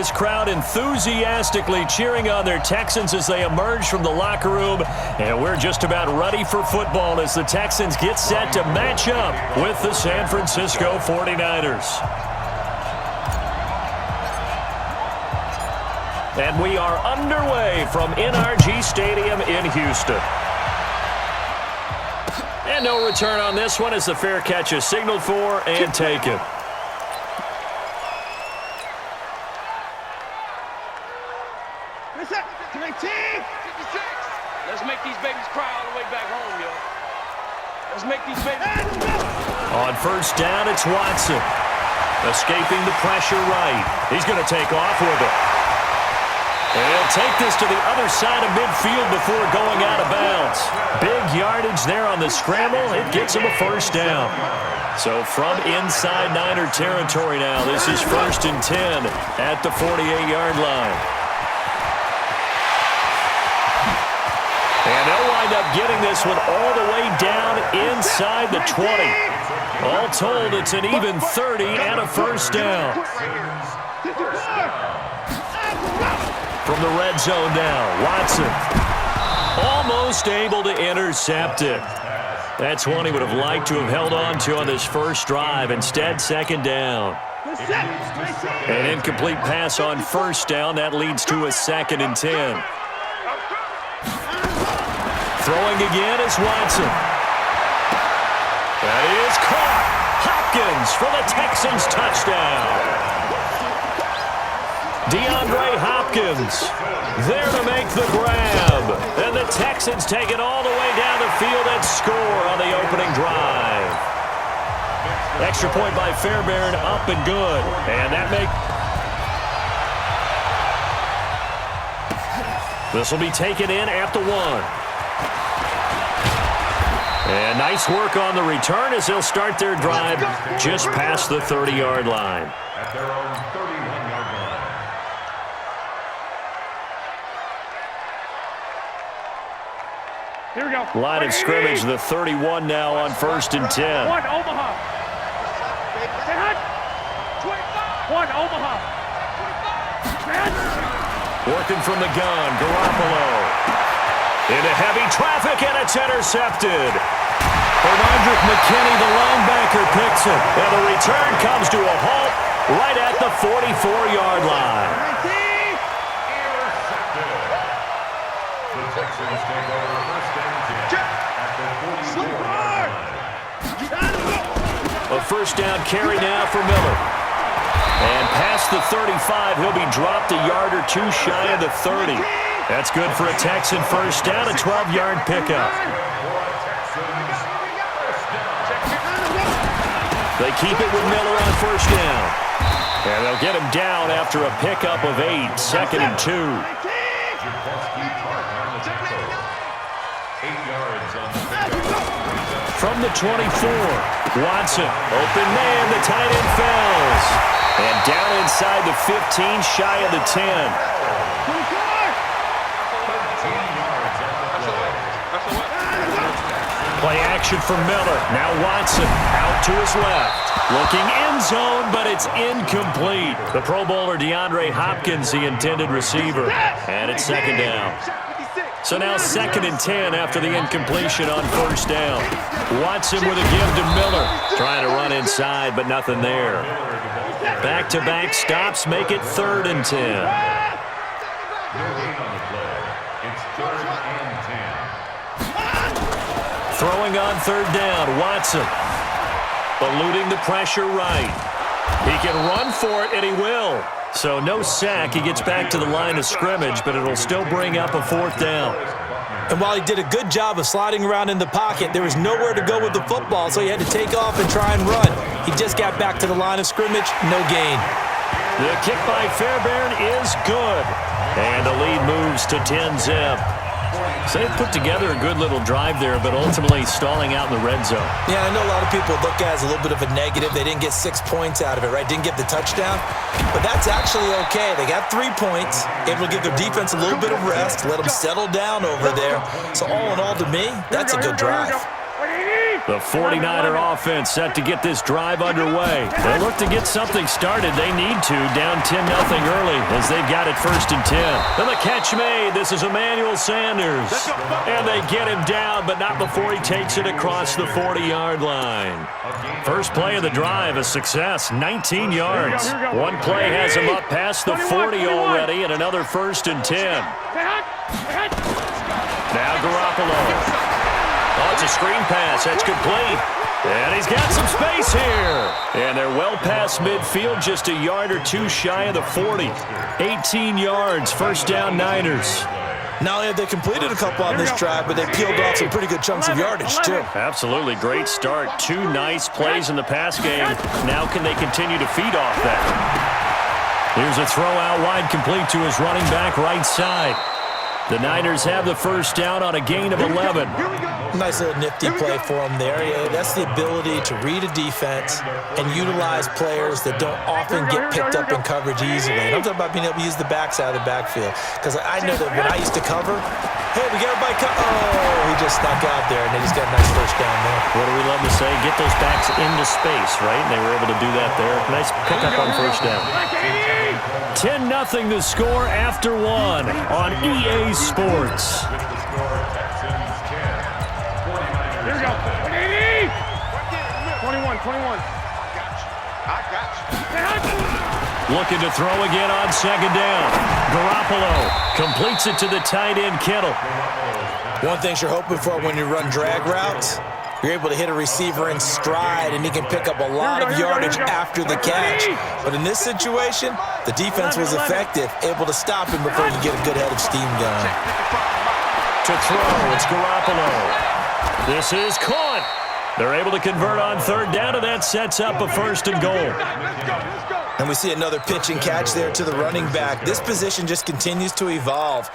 this crowd enthusiastically cheering on their Texans as they emerge from the locker room. And we're just about ready for football as the Texans get set to match up with the San Francisco 49ers. And we are underway from NRG Stadium in Houston. And no return on this one as the fair catch is signaled for and taken. Let's make these babies cry all the way back home, yo. Let's make these babies. On first down, it's Watson. Escaping the pressure right. He's going to take off with it. And he'll take this to the other side of midfield before going out of bounds. Big yardage there on the scramble. It gets him a first down. So from inside Niner territory now, this is 1st and 10 at the 48-yard line. And they'll wind up getting this one all the way down inside the 20. All told, it's an even 30 and a first down. From the red zone now, Watson almost able to intercept it. That's one he would have liked to have held on to on this first drive. Instead, second down. An incomplete pass on first down. That leads to a 2nd and 10. Throwing again is Watson. That is caught. Hopkins for the Texans touchdown. DeAndre Hopkins there to make the grab. And the Texans take it all the way down the field and score on the opening drive. Extra point by Fairbairn, up and good. And that this will be taken in at the 1. And nice work on the return as they'll start their drive just past the 30-yard line. At their own 31-yard line. Here we go. Line of scrimmage, the 31 now on 1st and 10. One Omaha. One Omaha. Working from the gun, Garoppolo. Into heavy traffic, and it's intercepted. Bernardrick McKinney, the linebacker, picks it. And the return comes to a halt right at the 44-yard line. Intercepted. The Texans take over 1st and 10 at the 44-yard line. A first down carry now for Miller. And past the 35, he'll be dropped a yard or two shy of the 30. That's good for a Texan first down, a 12-yard pickup. They keep it with Miller on first down. And they'll get him down after a pickup of 8, 2nd and 2. 8 yards on the pickup. From the 24, Watson, open man, the tight end falls. And down inside the 15, shy of the 10. Play action for Miller. Now Watson out to his left. Looking end zone, but it's incomplete. The Pro Bowler DeAndre Hopkins, the intended receiver. And it's 2nd down. So now 2nd and 10 after the incompletion on first down. Watson with a give to Miller. Trying to run inside, but nothing there. Back-to-back stops make it 3rd and 10. No gain on the play. It's 3rd and 10. Throwing on 3rd down, Watson. Eluding the pressure right. He can run for it, and he will. So no sack. He gets back to the line of scrimmage, but it'll still bring up a 4th down. And while he did a good job of sliding around in the pocket, there was nowhere to go with the football, so he had to take off and try and run. He just got back to the line of scrimmage, no gain. The kick by Fairbairn is good. And the lead moves to 10-zip. So they put together a good little drive there, but ultimately stalling out in the red zone. Yeah, I know a lot of people look at it as a little bit of a negative. They didn't get 6 points out of it, right? Didn't get the touchdown. But that's actually okay. They got 3 points. Able to give their defense a little bit of rest, let them settle down over there. So all in all, to me, that's a good drive. The 49er offense set to get this drive underway. They look to get something started. They need to, down 10-0 early as they've got it 1st and 10. Then the catch made. This is Emmanuel Sanders. And they get him down, but not before he takes it across the 40-yard line. First play of the drive, a success, 19 yards. One play has him up past the 40 already, and another 1st and 10. Now Garoppolo. Oh, it's a screen pass. That's complete. And he's got some space here. And they're well past midfield, just a yard or two shy of the 40. 18 yards, 1st down Niners. Not only have they completed a couple on this drive, but they peeled off some pretty good chunks of yardage, too. Absolutely. Great start. 2 nice plays in the pass game. Now can they continue to feed off that? Here's a throw out wide, complete to his running back right side. The Niners have the 1st down on a gain of 11. Nice little nifty play for them there. Yeah, that's the ability to read a defense and utilize players that don't often get picked up in coverage easily. And I'm talking about being able to use the backside of the backfield. Because I know that when I used to cover, hey, we got everybody oh, he just snuck out there, and they just got a nice 1st down there. What do we love to say? Get those backs into space, right? And they were able to do that there. Nice pickup on 1st down. 10-0 the score after 1 on EA Sports. Here we go. 21. I got you. Looking to throw again on 2nd down. Garoppolo completes it to the tight end, Kittle. One thing you're hoping for when you run drag routes, you're able to hit a receiver in stride, and he can pick up a lot of yardage after the catch. But in this situation, the defense was effective, able to stop him before you get a good head of steam going. To throw, it's Garoppolo. This is caught. They're able to convert on 3rd down, and that sets up a 1st and goal. And we see another pitch and catch there to the running back. This position just continues to evolve.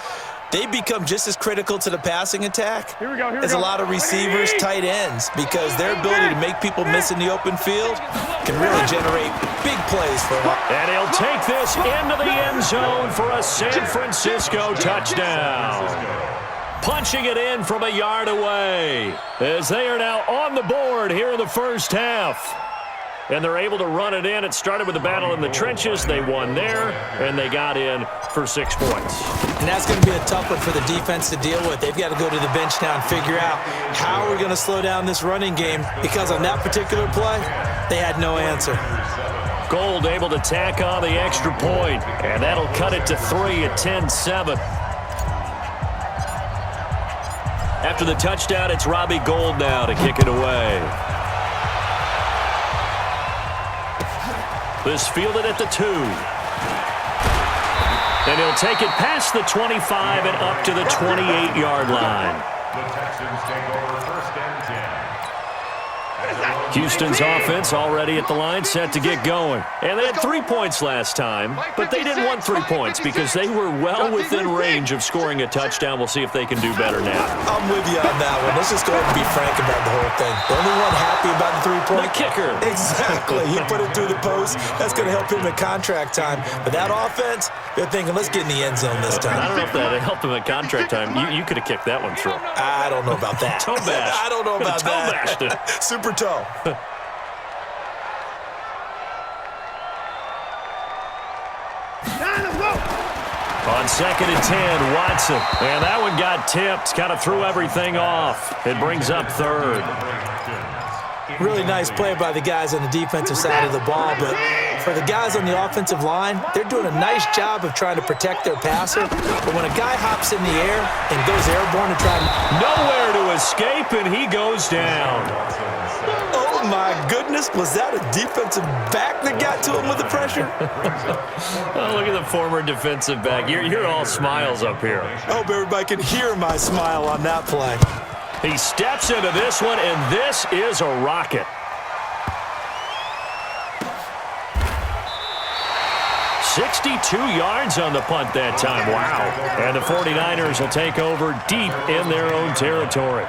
They become just as critical to the passing attack as a lot of receivers, tight ends, because their ability to make people miss in the open field can really generate big plays for them. And he'll take this into the end zone for a San Francisco touchdown. Punching it in from a yard away as they are now on the board here in the 1st half. And they're able to run it in. It started with a battle in the trenches. They won there, and they got in for 6 points. And that's going to be a tough one for the defense to deal with. They've got to go to the bench now and figure out how we're going to slow down this running game, because on that particular play, they had no answer. Gold able to tack on the extra point, and that'll cut it to 3 at 10-7. After the touchdown, it's Robbie Gould now to kick it away. This fielded at the 2. And he'll take it past the 25 and up to the 28-yard line. The Texans take over 1st and 10. Houston's offense already at the line, set to get going. And they had 3 points last time, but they didn't want 3 points because they were well within range of scoring a touchdown. We'll see if they can do better now. I'm with you on that one. Let's just go ahead and be frank about the whole thing. The only one happy about the 3-point? The kicker. Exactly. He put it through the post. That's going to help him at contract time. But that offense, they're thinking, let's get in the end zone this time. I don't know if that helped him at contract time. You could have kicked that one through. I don't know about that. Toe bash. I don't know about toe that. Bashed it. Super toe. On 2nd and 10, Watson. And that one got tipped. Kind of threw everything off. It brings up 3rd. Really nice play by the guys on the defensive side of the ball, but for the guys on the offensive line, they're doing a nice job of trying to protect their passer. But when a guy hops in the air and goes airborne and tries nowhere to escape, and he goes down. Oh, my goodness. Was that a defensive back that got to him with the pressure? Oh, look at the former defensive back. You're all smiles up here. I hope everybody can hear my smile on that play. He steps into this one, and this is a rocket. 62 yards on the punt that time. Wow. And the 49ers will take over deep in their own territory.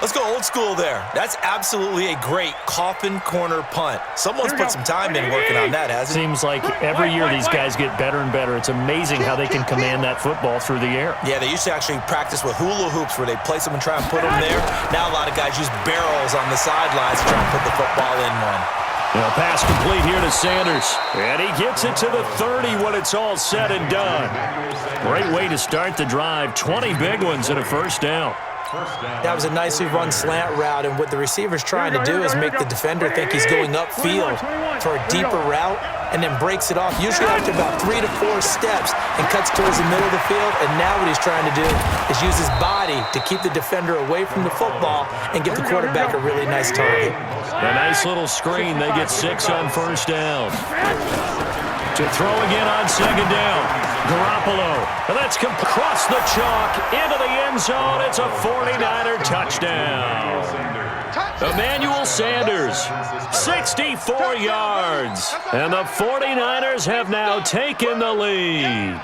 Let's go old school there. That's absolutely a great coffin corner punt. Someone's put some time in working on that, hasn't it? Seems like every year these guys get better and better. It's amazing how they can command that football through the air. Yeah, they used to actually practice with hula hoops where they place them and try and put them there. Now a lot of guys use barrels on the sidelines to try and put the football in one. Pass complete here to Sanders. And he gets it to the 30 when it's all said and done. Great way to start the drive. 20 big ones and a first down. That was a nicely run slant route, and what the receiver's trying to do is make the defender think he's going upfield for a deeper route and then breaks it off, usually after about 3 to 4 steps, and cuts towards the middle of the field. And now what he's trying to do is use his body to keep the defender away from the football and give the quarterback a really nice target. A nice little screen. They get 6 on first down. To throw again on second down. Garoppolo. And that's across the chalk into the end zone. It's a 49er touchdown. Emmanuel Sanders, 64 yards. And the 49ers have now taken the lead.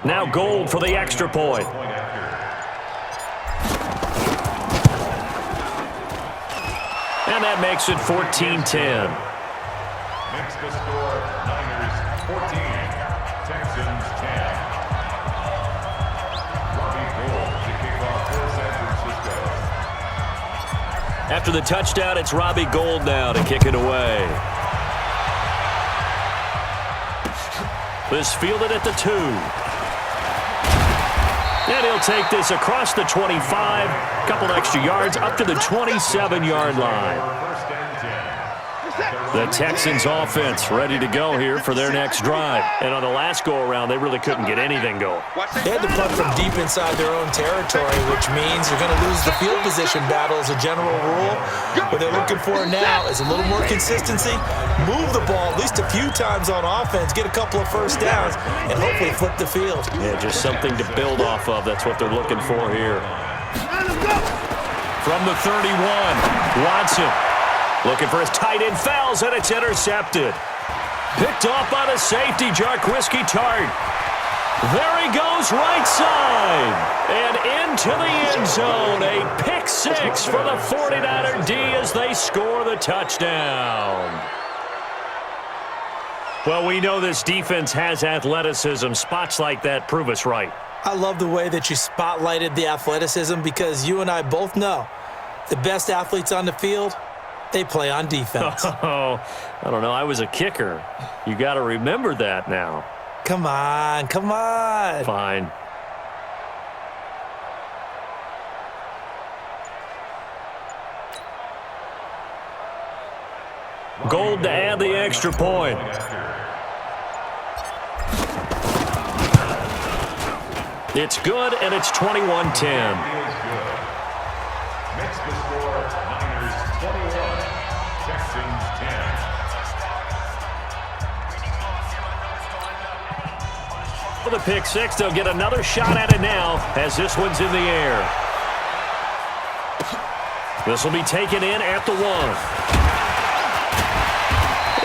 Now Gold for the extra point. And that makes it 14-10. Makes the score Niners 14, Texans 10. Robbie Gould to kick off for San Francisco. After the touchdown, it's Robbie Gould now to kick it away. This fielded at the 2. And he'll take this across the 25, couple extra yards up to the 27-yard line. The Texans offense ready to go here for their next drive. And on the last go-around, they really couldn't get anything going. They had to punt from deep inside their own territory, which means you're going to lose the field position battle as a general rule. What they're looking for now is a little more consistency, move the ball at least a few times on offense, get a couple of first downs, and hopefully flip the field. Yeah, just something to build off of. That's what they're looking for here. From the 31, Watson. Looking for his tight end, fouls, and it's intercepted. Picked off by the safety, Jarquiski Tart. There he goes, right side. And into the end zone. A pick 6 for the 49er D as they score the touchdown. Well, we know this defense has athleticism. Spots like that prove us right. I love the way that you spotlighted the athleticism, because you and I both know the best athletes on the field, they play on defense. Oh, I don't know. I was a kicker. You got to remember that now. Come on, come on. Fine. Gold to add the extra point. It's good, and it's 21-10. Makes the score Niners 21, Texans 10. For the pick 6, they'll get another shot at it now as this one's in the air. This will be taken in at the 1.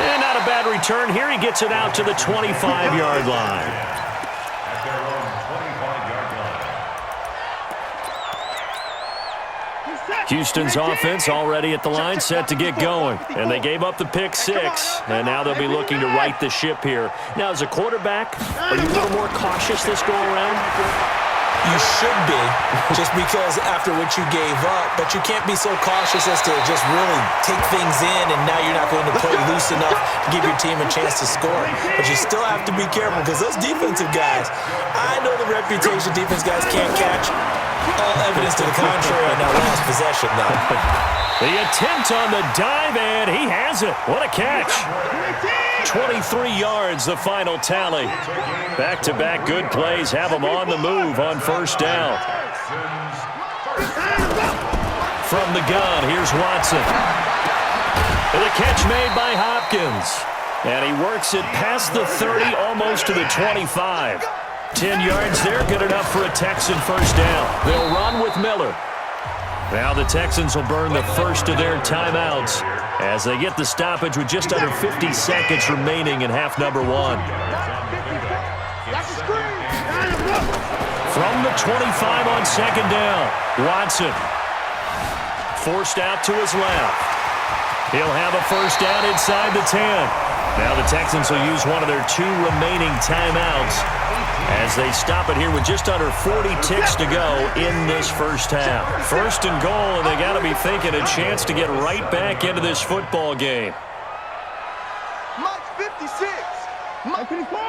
And not a bad return here. He gets it out to the 25-yard line. At their own 25-yard line. Houston's offense already at the line, set to get going. And they gave up the pick 6, and now they'll be looking to right the ship here. Now, as a quarterback, are you a little more cautious this go-around? You should be, just because after what you gave up, but you can't be so cautious as to just really take things in, and now you're not going to play loose enough to give your team a chance to score. But you still have to be careful, because those defensive guys, I know the reputation defense guys can't catch. All evidence to the contrary on that last possession, though. The attempt on the dive, and he has it. What a catch. 23 yards, the final tally. Back-to-back good plays have them on the move on first down. From the gun, here's Watson. And the catch made by Hopkins. And he works it past the 30, almost to the 25. 10 yards there, good enough for a Texan first down. They'll run with Miller. Now the Texans will burn the first of their timeouts as they get the stoppage with just under 50 seconds remaining in half number 1. From the 25 on second down, Watson forced out to his left. He'll have a first down inside the 10. Now the Texans will use one of their 2 remaining timeouts as they stop it here with just under 40 ticks to go in this first half. First and goal, and they got to be thinking a chance to get right back into this football game. Mike 56. Mike 54.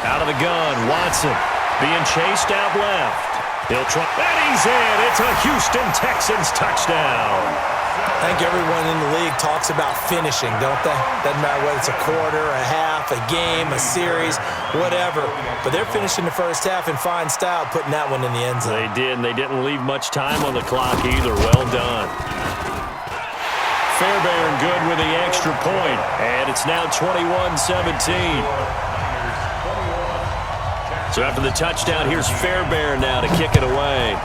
Out of the gun, Watson being chased out left. He'll try, and he's in. It's a Houston Texans touchdown. I think everyone in the league talks about finishing, don't they? Doesn't matter whether it's a quarter, a half, a game, a series, whatever. But they're finishing the first half in fine style, putting that one in the end zone. They did, and they didn't leave much time on the clock either. Well done. Fairbairn good with the extra point, and it's now 21-17. So after the touchdown, here's Fairbairn now to kick it away.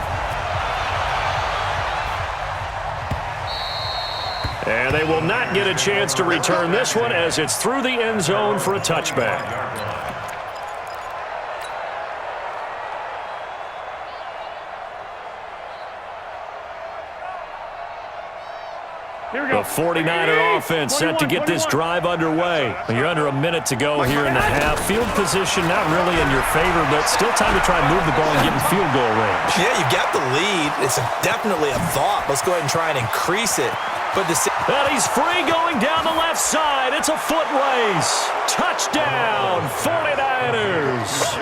And they will not get a chance to return this one as it's through the end zone for a touchback. The 49er offense set to get this drive underway. You're under a minute to go here in the half. Field position not really in your favor, but still time to try and move the ball and get in field goal range. Yeah, you got the lead. It's definitely a thought. Let's go ahead and try and increase it. But and he's free going down the left side. It's a foot race. Touchdown, 49ers.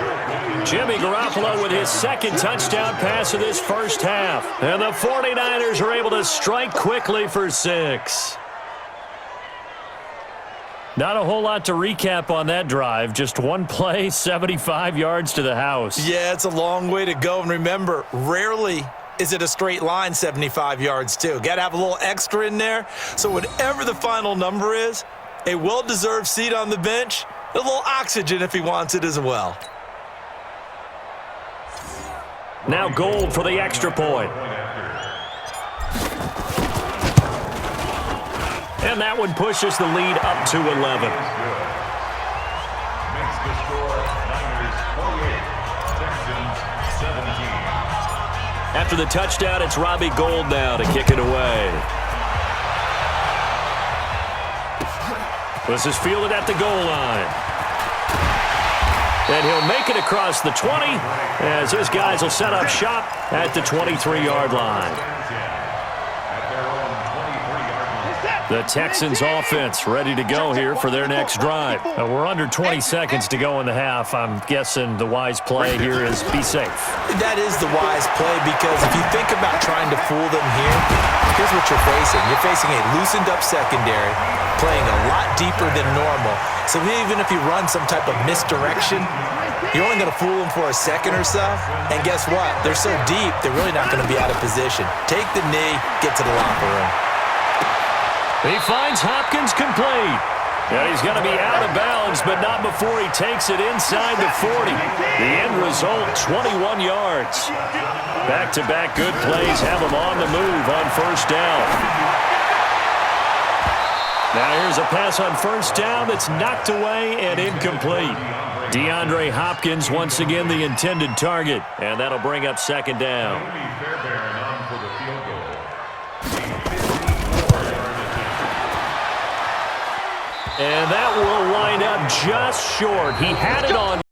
Jimmy Garoppolo with his second touchdown pass of this first half. And the 49ers are able to strike quickly for 6. Not a whole lot to recap on that drive. Just one play, 75 yards to the house. Yeah, it's a long way to go. And remember, rarely is it a straight line 75 yards too. Got to have a little extra in there. So whatever the final number is, a well-deserved seat on the bench, a little oxygen if he wants it as well. Now Gold for the extra point. And that one pushes the lead up to 11. Makes the score Niners 48, Texans 17. After the touchdown, it's Robbie Gould now to kick it away. This is fielded at the goal line. And he'll make it across the 20 as his guys will set up shop at the 23-yard line. The Texans offense ready to go here for their next drive. We're under 20 seconds to go in the half. I'm guessing the wise play here is be safe. That is the wise play because if you think about trying to fool them here, here's what you're facing. You're facing a loosened up secondary, playing a lot deeper than normal. So even if you run some type of misdirection, you're only going to fool them for a second or so. And guess what? They're so deep, they're really not going to be out of position. Take the knee, get to the locker room. He finds Hopkins complete. And he's going to be out of bounds, but not before he takes it inside the 40. The end result, 21 yards. Back-to-back good plays have him on the move on first down. Now here's a pass on first down that's knocked away and incomplete. DeAndre Hopkins once again the intended target, and that'll bring up second down. And that will wind up just short. He had it on